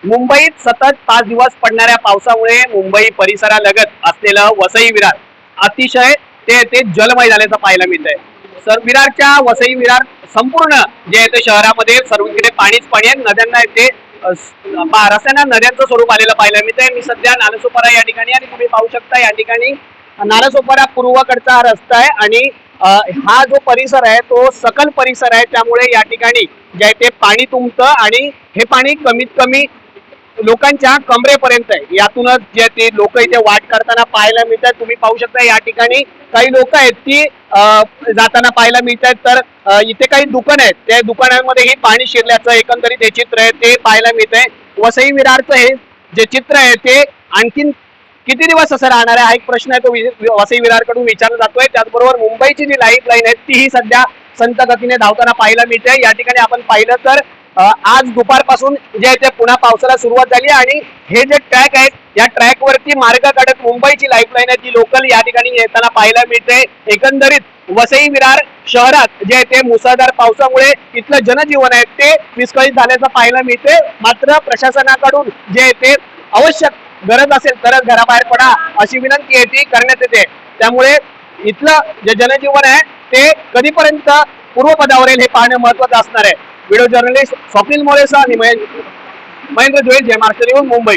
मुंबईत सतत 5 दिवस पडणाऱ्या पावसामुळे मुंबई परिसरालगत असलेलं वसई विरार अतिशय ते जलमय झाल्याचं पाहायला मिळतंय. सर विरारच्या वसई विरार संपूर्ण जे आहे ते शहरामध्ये सर्वीकडे पाणीच पाणी आहे. नद्यांना ते रस्त्यांना नद्यांचं स्वरूप आलेलं पाहायला मिळतंय. मी सध्या नालासोपारा या ठिकाणी आणि तुम्ही पाहू शकता या ठिकाणी नालासोपारा पूर्वकडचा हा रस्ता आहे आणि हा जो परिसर आहे तो सकल परिसर आहे. त्यामुळे या ठिकाणी जे आहे ते पाणी तुंबतं आणि हे पाणी कमीत कमी लोकांच्या कमरेपर्यंत आहे. यातूनच जे ते लोक इथे वाट करताना पाहायला मिळतात. तुम्ही पाहू शकता या ठिकाणी काही लोक आहेत ती जाताना पाहायला मिळतात. तर इथे काही दुकान आहेत, त्या दुकानांमध्येही पाणी शिरल्याचं एकंदरीत हे चित्र आहे ते पाहायला मिळतंय. वसई विरारचं हे जे चित्र आहे ते आणखीन किती दिवस असं राहणार आहे हा एक प्रश्न आहे, तो वसई विरारकडून विचारला जातोय. त्याचबरोबर मुंबईची जी लाईफ लाईन आहे तीही सध्या संत गतीने धावताना पाहायला मिळते. या ठिकाणी आपण पाहिलं तर आज दुपारपासून जे आहे ते पुन्हा पावसाला सुरुवात झाली आणि हे जे ट्रॅक आहेत या ट्रॅक वरती मार्ग काढत मुंबईची लाईफलाईन आहे ती लोकल या ठिकाणी येताना पाहायला मिळते. एकंदरीत वसई विरार शहरात जे आहे ते मुसळधार पावसामुळे इथलं जनजीवन आहे ते विस्कळीत झाल्याचं पाहायला मिळते. मात्र प्रशासनाकडून जे आहे ते आवश्यक गरज असेल तरच घराबाहेर पडा अशी विनंती आहे ती करण्यात येते. त्यामुळे इथलं जे जनजीवन आहे ते कधीपर्यंत पूर्वपदावर येईल हे पाहणं महत्वाचं असणार आहे. व्हिडिओ जर्नलिस्ट स्वप्नील मोरेसह आणि महेंद्र जोईल, जय महाराष्ट्र न्यूज, मुंबई.